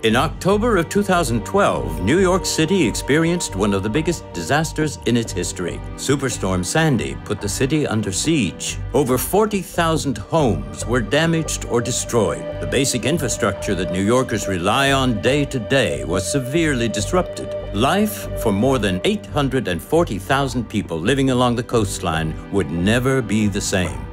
In October of 2012, New York City experienced one of the biggest disasters in its history. Superstorm Sandy put the city under siege. Over 40,000 homes were damaged or destroyed. The basic infrastructure that New Yorkers rely on day to day was severely disrupted. Life for more than 840,000 people living along the coastline would never be the same.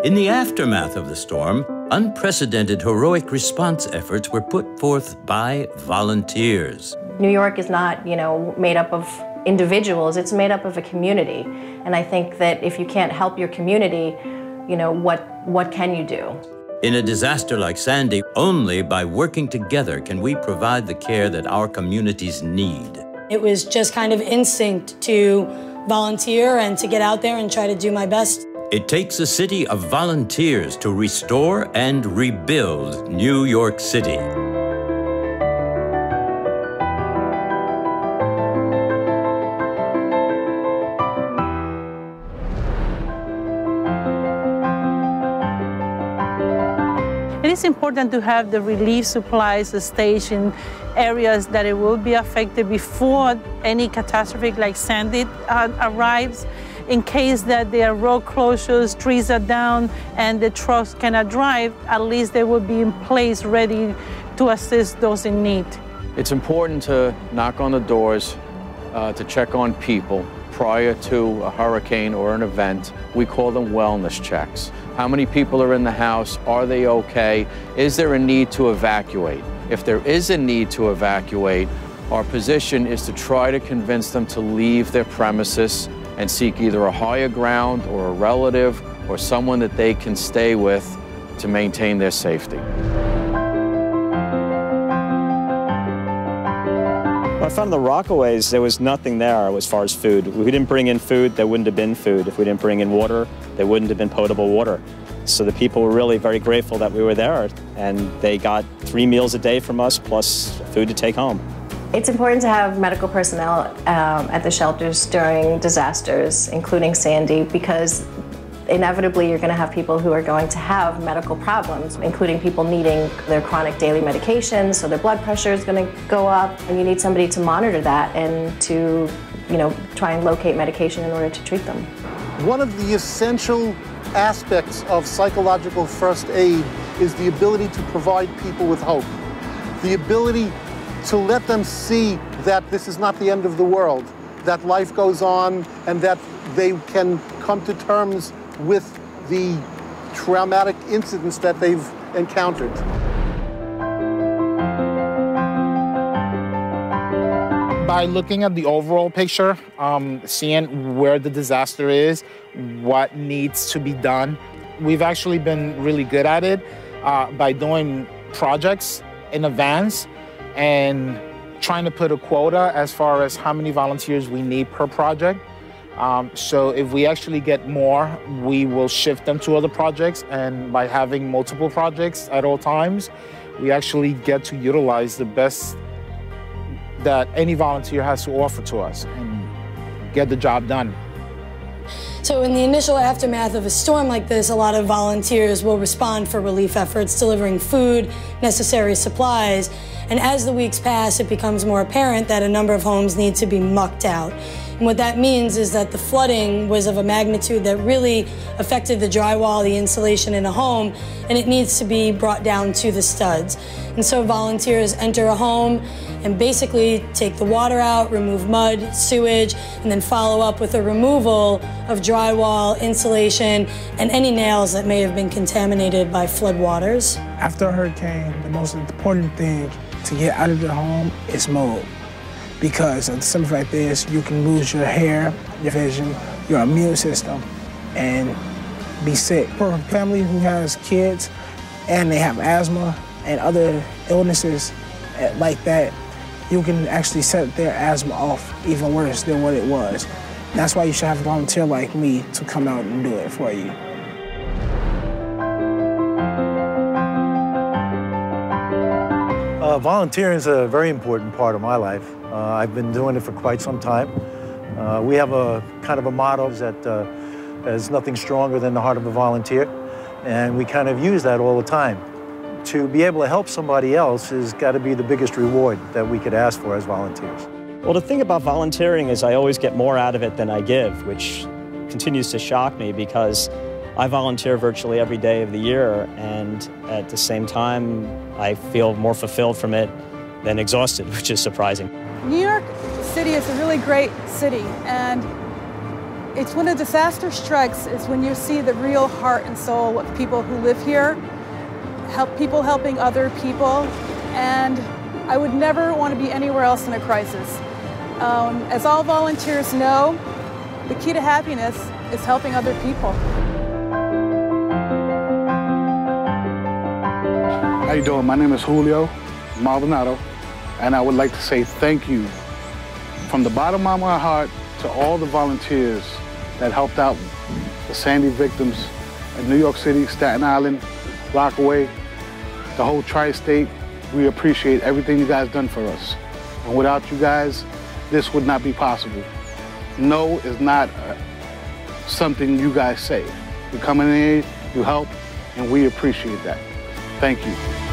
In the aftermath of the storm, unprecedented heroic response efforts were put forth by volunteers. New York is not, made up of individuals, it's made up of a community. And I think that if you can't help your community, what can you do? In a disaster like Sandy, only by working together can we provide the care that our communities need. It was just kind of instinct to volunteer and to get out there and try to do my best. It takes a city of volunteers to restore and rebuild New York City. It is important to have the relief supplies station areas that it will be affected before any catastrophe like Sandy arrives. In case that there are road closures, trees are down, and the trucks cannot drive, at least they will be in place ready to assist those in need. It's important to knock on the doors, to check on people prior to a hurricane or an event. We call them wellness checks. How many people are in the house? Are they okay? Is there a need to evacuate? If there is a need to evacuate, our position is to try to convince them to leave their premises and seek either a higher ground or a relative or someone that they can stay with to maintain their safety. When I found the Rockaways, there was nothing there as far as food. If we didn't bring in food, there wouldn't have been food. If we didn't bring in water, there wouldn't have been potable water. So the people were really very grateful that we were there, and they got 3 meals a day from us plus food to take home. It's important to have medical personnel at the shelters during disasters, including Sandy, because inevitably you're going to have people who are going to have medical problems, including people needing their chronic daily medications, so their blood pressure is going to go up, and you need somebody to monitor that and to, try and locate medication in order to treat them. One of the essential aspects of psychological first aid is the ability to provide people with hope, the ability to let them see that this is not the end of the world, that life goes on, and that they can come to terms with the traumatic incidents that they've encountered. By looking at the overall picture, seeing where the disaster is, what needs to be done, we've actually been really good at it by doing projects in advance and trying to put a quota as far as how many volunteers we need per project. So if we actually get more, we will shift them to other projects, and by having multiple projects at all times, we actually get to utilize the best that any volunteer has to offer to us and get the job done. So in the initial aftermath of a storm like this, a lot of volunteers will respond for relief efforts, delivering food, necessary supplies. And as the weeks pass, it becomes more apparent that a number of homes need to be mucked out. And what that means is that the flooding was of a magnitude that really affected the drywall, the insulation in a home, and it needs to be brought down to the studs. And so volunteers enter a home and basically take the water out, remove mud, sewage, and then follow up with a removal of drywall, insulation, and any nails that may have been contaminated by flood waters. After a hurricane, the most important thing to get out of the home is mold. Because of something like this, you can lose your hair, your vision, your immune system, and be sick. For a family who has kids and they have asthma and other illnesses like that, you can actually set their asthma off even worse than what it was. That's why you should have a volunteer like me to come out and do it for you. Volunteering is a very important part of my life. I've been doing it for quite some time. We have a kind of a motto that there's nothing stronger than the heart of a volunteer, and we kind of use that all the time. to be able to help somebody else has got to be the biggest reward that we could ask for as volunteers. Well, the thing about volunteering is I always get more out of it than I give, which continues to shock me because I volunteer virtually every day of the year, and at the same time, I feel more fulfilled from it than exhausted, which is surprising. New York City is a really great city, and it's when a disaster strikes is when you see the real heart and soul of people who live here, people helping other people, and I would never want to be anywhere else in a crisis. As all volunteers know, the key to happiness is helping other people. How you doing? My name is Julio Maldonado, and I would like to say thank you from the bottom of my heart to all the volunteers that helped out the Sandy victims in New York City, Staten Island, Rockaway, the whole tri-state. We appreciate everything you guys done for us. And without you guys, this would not be possible. No is not something you guys say. You come in here, you help, and we appreciate that. Thank you.